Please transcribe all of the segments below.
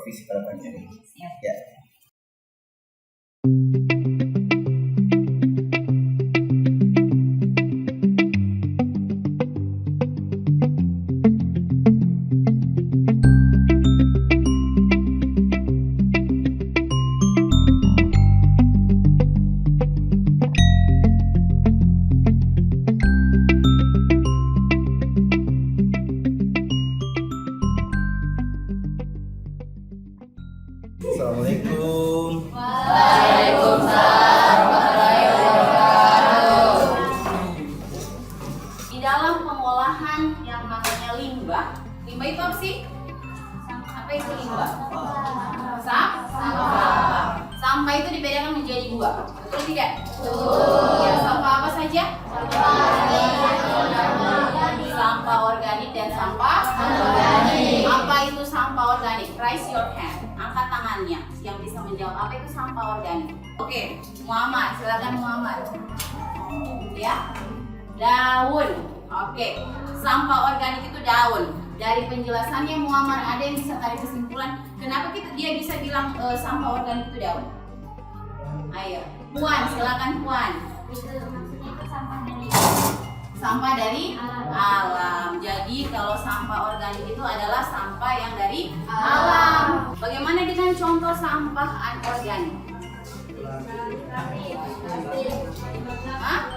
supervisi pada pagi hari ini. Ya. Assalamualaikum. Waalaikumsalam warahmatullahi wabarakatuh. Di dalam pengolahan yang namanya limbah itu apa sih? Apa itu limbah? Sampah. Sampah itu dibedakan menjadi dua, betul tidak? Betul. Ya, sampah apa saja? Sampah organik dan sampah anorganik. Apa itu sampah organik? Raise your hand. Angkat tangannya yang bisa menjawab apa itu sampah organik. Oke, Muhammad, silakan Muhammad. Ya, daun. Oke, sampah organik itu daun. Dari penjelasannya Muhammad ada yang bisa tarik kesimpulan kenapa dia bisa bilang sampah organik itu daun? Ayo, Puan, silakan Puan. Sampah dari alam. Jadi kalau sampah organik itu adalah sampah yang dari alam. Bagaimana dengan contoh sampah anorganik?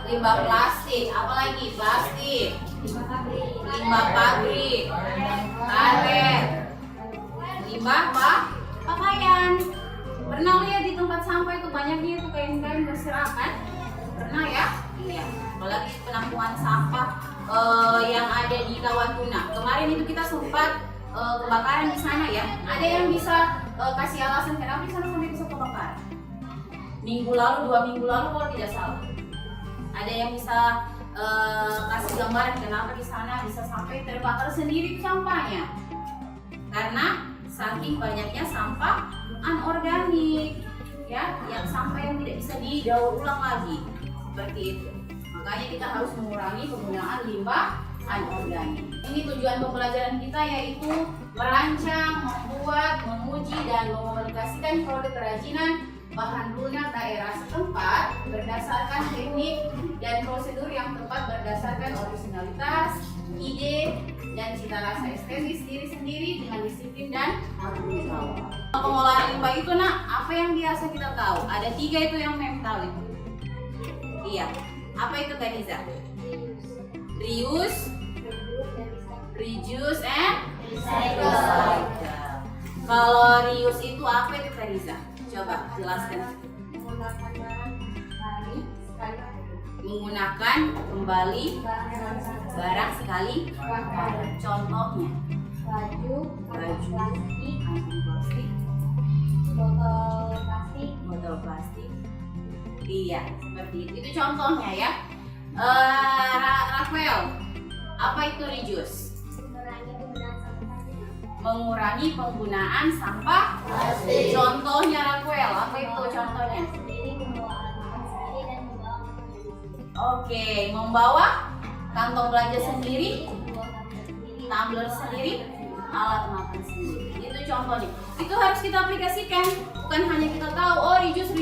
Limbah plastik, apalagi plastik, limbah pabrik, karet, limbah pakaian. Pernah lihat di tempat sampah itu banyaknya itu kain-kain berserakan? Pernah ya? Iya. Apalagi penampungan sampah yang ada di Kawatuna. Kemarin itu kita sempat kebakaran di sana ya. Ada yang bisa kasih alasan kenapa di sana sampai bisa kebakaran? Minggu lalu, 2 minggu lalu kalau tidak salah. Ada yang bisa kasih gambaran kenapa di sana bisa sampai terbakar sendiri sampahnya? Karena saking banyaknya sampah anorganik, ya, yang sampah yang tidak bisa didaur ulang lagi, seperti itu. Makanya kita harus mengurangi penggunaan limbah anorganik. Ini tujuan pembelajaran kita yaitu merancang, membuat, menguji dan mengomunikasikan produk kerajinan bahan lunak daerah setempat berdasarkan teknik dan prosedur yang tepat berdasarkan originalitas, ide, dan cita rasa estetis diri sendiri dengan disiplin dan tanggung jawab. Pengolahan limbah itu apa yang biasa kita tahu? Ada 3 itu yang mental itu. Iya. Apa itu Kak Niza? Reuse, reduce, and recycle. Kalau reuse itu apa itu Kak Niza? Coba jelaskan. Menggunakan kembali barang sekali. Contohnya baju, plastik, botol plastik. Iya, seperti itu. Itu contohnya ya. Rafael, apa itu reduce? Mengurangi penggunaan sampah plastik. Contohnya Rafael, apa itu contohnya? Oke, membawa kantong belanja sendiri, tumbler sendiri, alat makan sendiri. Itu contohnya. Itu harus kita aplikasikan. Bukan hanya kita tahu reduce,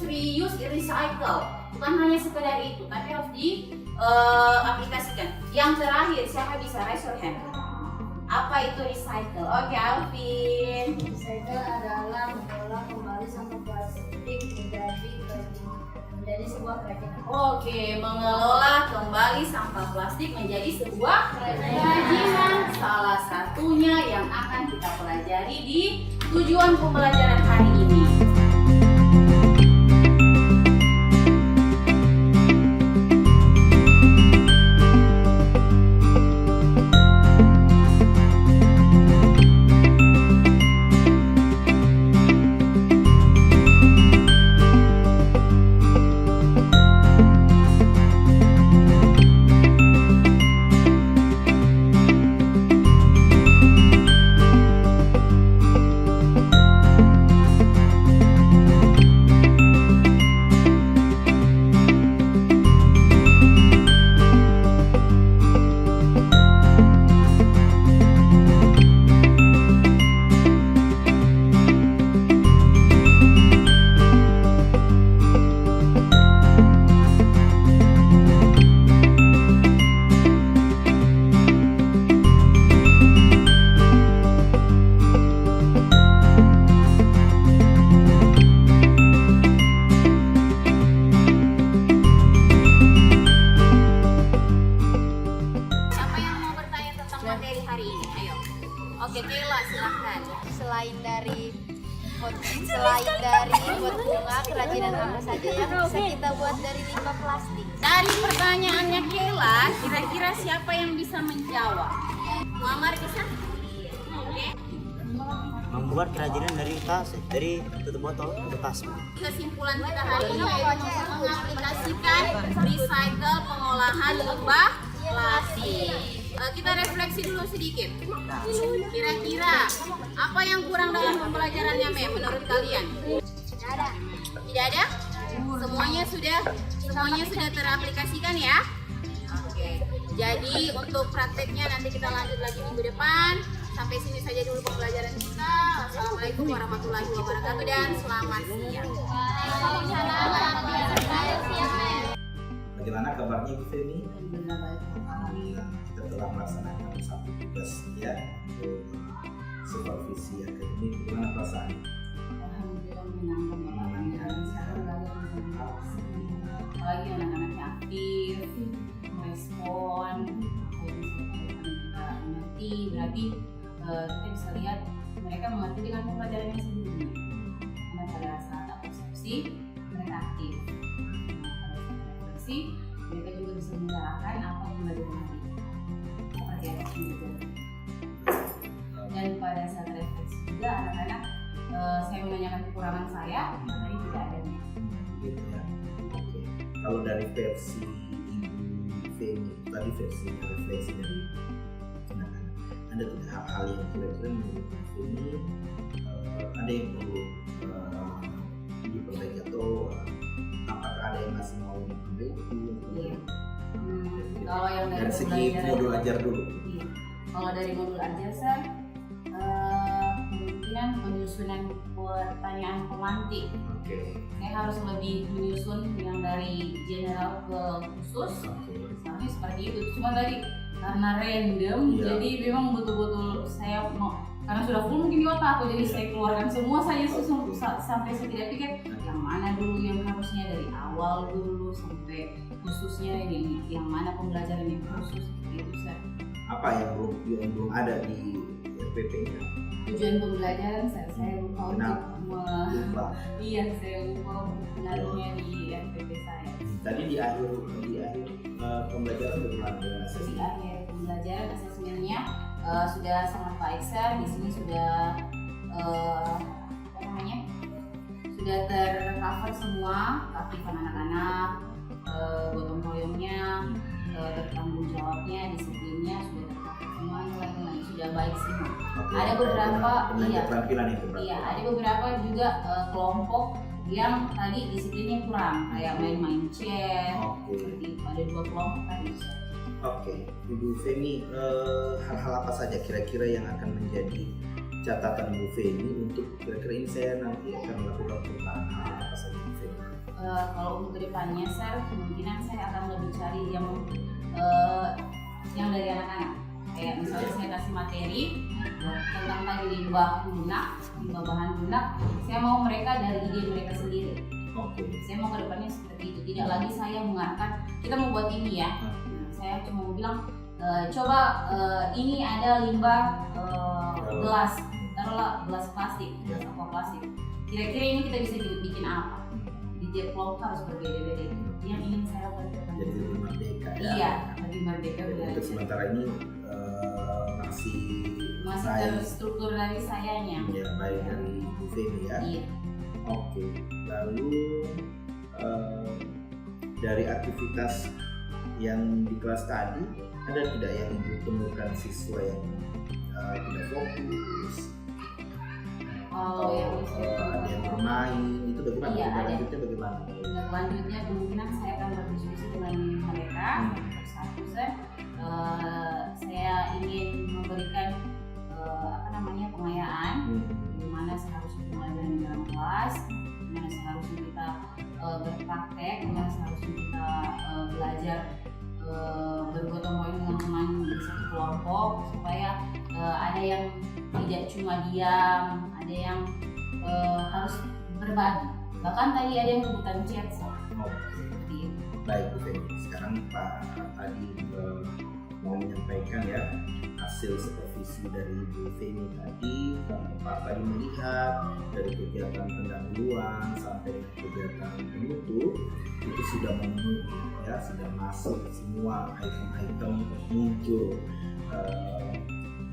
reuse, recycle. Bukan hanya sekedar itu, tapi harus diaplikasikan. Yang terakhir, siapa bisa raise your hand? Apa itu recycle? Oke, Alvin. Recycle adalah mengolah kembali sampah plastik menjadi sebuah kerajinan. Oke, mengelola kembali sampah plastik menjadi sebuah kerajinan. Salah satunya yang akan kita pelajari di tujuan pembelajaran hari ini. selain dari buat bunga, kerajinan apa saja yang bisa kita buat dari limbah plastik? Dari pertanyaannya Kela, kira-kira siapa yang bisa menjawab? Muammar bisa? Oke. Membuat kerajinan dari tas, dari tutup botol ke tas. Kesimpulan kita hari ini yaitu mengaplikasikan recycle pengolahan limbah plastik. Kita refleksi dulu sedikit. Kira-kira apa yang kurang dalam pembelajarannya menurut kalian? Tidak ada? Semuanya sudah teraplikasikan ya? Oke. Jadi untuk prakteknya nanti kita lanjut lagi minggu depan. Sampai sini saja dulu pembelajaran kita. Assalamualaikum warahmatullahi wabarakatuh dan selamat siang. Bagaimana kabarnya Bu Feni? Alhamdulillah, kita telah melaksanakan satu tugas ya untuk supervisi akademik. Bagaimana perasaan? Alhamdulillah menyenangkan. Apalagi anak-anaknya aktif, merespon, kita mengerti. Berarti kita bisa lihat mereka mengerti dengan pembelajarannya sebelumnya. Karena pada saat absorpsi mereka aktif. Mereka juga bisa mengarahkan apa yang belajar hari seperti apa itu. Dan pada saat refleksi juga anak-anak saya menanyakan kekurangan saya, tadi tidak ada. Gitu ya. Oke. Kalau dari versi Ibu Feni tadi versinya refleksi dari anak-anak, ada tidak hal-hal yang kira-kira menurut Bu Feni ada yang perlu diperbaiki atau apakah ada yang masih mau diperbaiki? Iya. Kalau yang dari segi modul ajar dulu. Iya. Kalau dari modul ajar saya kemungkinan penyusunan pertanyaan pemantik. Oke. Saya harus lebih menyusun yang dari general ke khusus. Misalnya seperti itu. Cuma tadi karena random, Iya. jadi memang betul-betul saya mau karena sudah full mungkin di otak aku, jadi saya keluarkan semua saya susun sampai saya tidak pikir yang mana dulu yang harusnya dari awal dulu sampai khususnya ini yang mana pembelajaran yang khusus itu saya. Apa yang belum ada di RPP-nya? Tujuan pembelajaran saya lupa untuk iya saya lupa untuk menaruhnya di RPP saya. Tadi di akhir pembelajaran bagaimana dengan Di asesmen? akhir pembelajaran asesmennya sudah sangat baik sir. Di sini sudah apa namanya? Sudah tercover semua keaktifan anak-anak, gotong royongnya, bertanggung jawabnya, disiplinnya sudah tercover semua, nilai-nilai sudah baik semua. Oke, Ada beberapa keterampilan itu berapa? Iya, ada beberapa juga kelompok yang tadi disiplinnya kurang, kayak main-main chat. Oke. Seperti itu. Ada 2 kelompok tadi. Oke, Ibu Feni, hal-hal apa saja kira-kira yang akan menjadi catatan Bu Feni untuk kira-kira ini saya nanti akan melakukan perubahan apa saja Bu Feni? Kalau untuk kedepannya, kemungkinan saya akan lebih cari yang dari anak-anak. Kayak misalnya saya kasih materi tentang tadi limbah bahan lunak, saya mau mereka dari ide mereka sendiri. Oke. Saya mau kedepannya seperti itu, tidak lagi saya mengarahkan kita mau buat ini ya. Saya cuma mau bilang coba ini ada limbah gelas, taruhlah gelas plastik, gelas aqua plastik. Kira-kira ini kita bisa bikin apa? Di tiap kelompok harus berbeda-beda. Yang ingin saya lakukan. Jadi lebih merdeka ya. Iya, lebih merdeka. Jadi untuk sementara ini masih terstruktur dari sayanya. Ya, baik dari Bu Feni ya. Iya. Oke. Lalu dari aktivitas yang di kelas tadi ada tidak yang Ibu temukan siswa yang tidak fokus? Kalau yang ada yang bermain itu bagaimana? Iya, ada. Lanjutnya bagaimana? Selanjutnya kemungkinan saya akan berdiskusi dengan mereka. Satu saya ingin memberikan pengayaan bagaimana seharusnya pembelajaran di dalam kelas, bagaimana seharusnya kita berpraktek, bagaimana seharusnya kita belajar bergotong royong dengan teman di satu kelompok supaya ada yang tidak cuma diam, ada yang harus berbagi. Bahkan tadi ada yang kebutuhan chat. Oke. Baik Bu Feni, sekarang Pak tadi mau menyampaikan ya hasil supervisi dari Ibu Feni tadi, Pak tadi melihat dari kegiatan pendahuluan sampai dengan kegiatan penutup itu sudah memenuhi, ya, sudah masuk semua item-item muncul.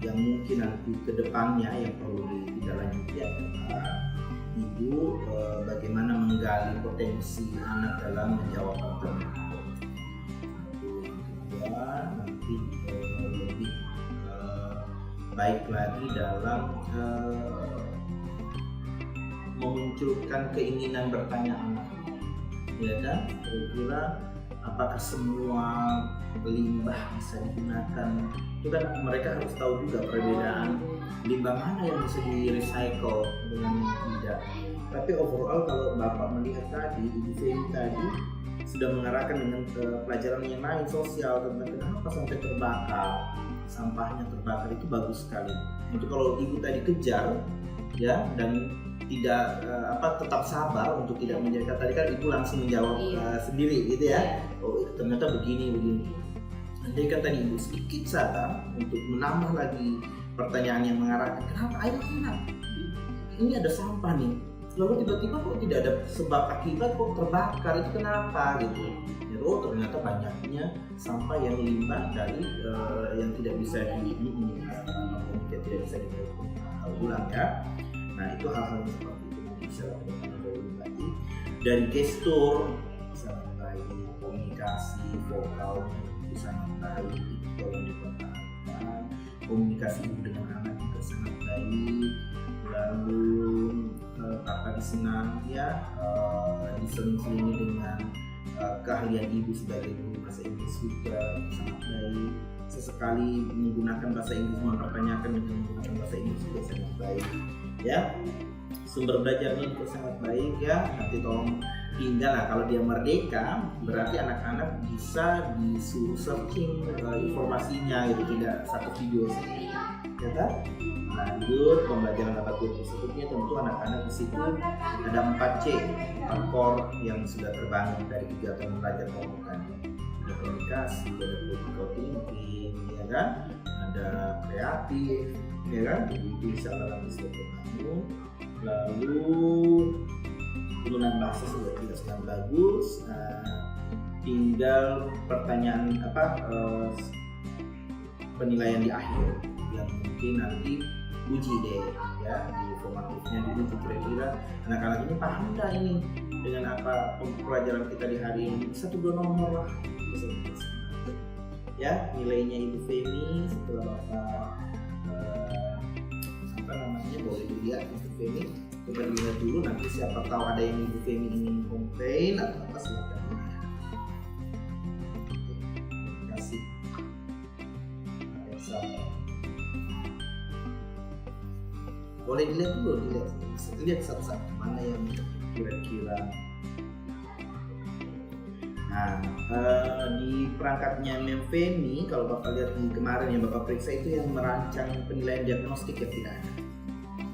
Yang mungkin nanti ke depannya yang perlu ditindaklanjuti adalah Ibu bagaimana menggali potensi anak dalam menjawab pertanyaan. Nanti lebih baik lagi dalam memunculkan keinginan bertanya anak, ya kan? Kira-kira apakah semua limbah bisa digunakan? Itu kan mereka harus tahu juga perbedaan limbah mana yang bisa di recycle dengan yang tidak. Tapi overall kalau Bapak melihat tadi, Ibu Feni tadi sudah mengarahkan dengan pelajaran yang lain sosial tentang kenapa sampai terbakar, sampahnya terbakar, itu bagus sekali. Itu kalau Ibu tadi kejar, ya, dan tidak tetap sabar untuk tidak menjadikan, tadi kan Ibu langsung menjawab sendiri gitu ya. Oh ternyata begini. Jadi kan tadi Ibu sedikit sabar untuk menambah lagi pertanyaan yang mengarahkan kenapa air enak, ini ada sampah nih, lalu tiba-tiba kok tidak ada sebab akibat kok terbakar, itu kenapa gitu. Ya, oh ternyata banyaknya sampah yang limbah dari yang tidak bisa diulang ya. Nah itu hal-hal seperti itu bisa dilakukan lagi dari gestur, sangat baik, komunikasi vokal sangat baik, itu tolong dipertahankan. Komunikasi dengan anak juga sangat baik. Lalu kakak disenang ya, diseling-selingi dengan keahlian Ibu sebagai guru bahasa Inggris juga sangat baik. Sesekali menggunakan bahasa Inggris, mempertanyakan dengan menggunakan bahasa Inggris juga sangat baik ya. Sumber belajarnya juga sangat baik ya. Nanti tolong tinggal lah, kalau dia merdeka berarti anak-anak bisa disuruh searching informasinya gitu, tidak satu video saja ya kan. Lanjut pembelajaran dapat guru tersebutnya tentu anak-anak di situ ada 4C, 4 core yang sudah terbangun dari kegiatan belajar komunikasi. Ada komunikasi, ada critical thinking ya kan, ada kreatif ya kan, jadi itu bisa dalam istilah kamu. Lalu penggunaan bahasa sudah tidak sangat bagus. Tinggal pertanyaan penilaian di akhir yang mungkin nanti uji deh ya, di formatifnya diuji kira-kira anak-anak ini paham nggak ini dengan apa pelajaran kita di hari ini, 1-2 nomor lah ya. Nilainya Ibu Feni setelah Bapak boleh dilihat Ibu Feni, coba dilihat dulu, nanti siapa tahu ada yang Ibu Feni ingin komplain atau apa, silakan dilihat. Terima kasih. Boleh dilihat dulu, lihat satu-satu mana yang kira-kira. Nah, di perangkatnya Mem Feni, kalau Bapak lihat di kemarin yang Bapak periksa itu yang merancang penilaian diagnostik yang tidak ada.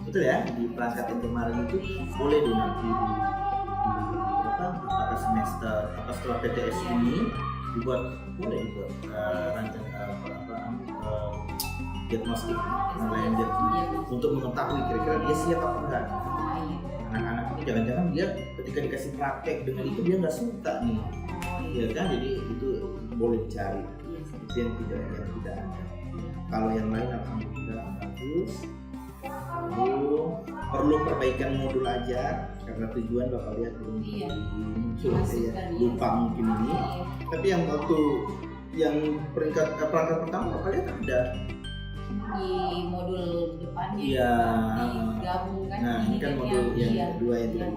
Betul ya, di perangkat yang kemarin itu boleh di nanti apakah semester setelah PTS ini dibuat, boleh dibuat rancang diagnostik penilaian diagnostik untuk mengetahui kira-kira dia siap apa enggak. Anak-anak ini jangan-jangan dia ketika dikasih praktek dengan itu dia nggak suka nih, ya kan? Jadi itu boleh dicari, itu yang tidak ada. Kalau yang lain alhamdulillah bagus. Lalu perlu perbaikan modul aja karena tujuan Bapak lihat belum muncul ya, lupa mungkin ini. Tapi yang waktu yang perangkat pertama Bapak lihat ada di modul depannya digabungkan. Nah ini kan modul yang kedua yang tidak.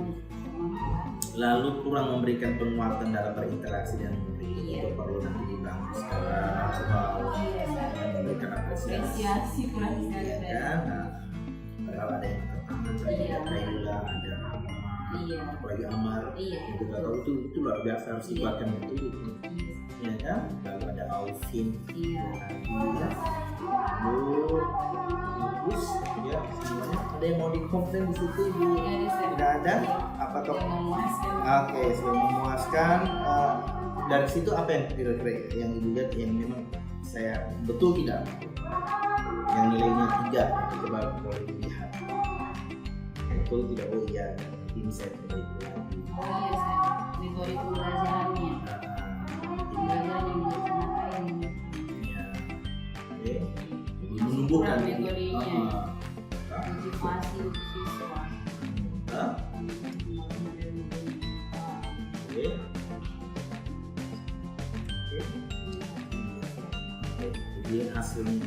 Lalu kurang memberikan penguatan dalam berinteraksi dan itu perlu nanti dibangun secara memberikan apresiasi kurang sekali ya. Padahal ada yang tertangan tadi, ada Kaila, ada apalagi Amar, itu nggak tahu itu luar biasa, harus dibuatkan itu ya kan. Lalu ada Alvin, bagus ya semuanya. Ada yang mau dikomplain di situ Ibu? Tidak ada? Apa toh? Oke, sudah memuaskan. Dari situ apa yang kira-kira yang Ibu lihat yang memang bisa saya betul tidak yang nilainya 3, coba boleh dilihat betul tidak. Oh iya, ini saya perbaiki lagi. Oh iya, saya metode pembelajarannya. Pembelajaran yang dilaksanakan. Ya, oke. Jadi menumbuhkan metodenya. Motivasi untuk siswa. Oke. Jadi hasilnya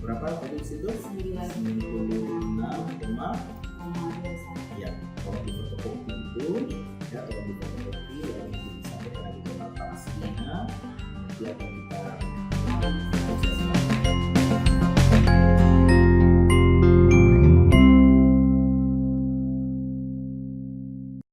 berapa tadi situ? 96,. Ya, kalau di fotokopi itu ya, kalau di fotokopi lalu disampaikan lagi ke bapak aslinya, nanti akan kita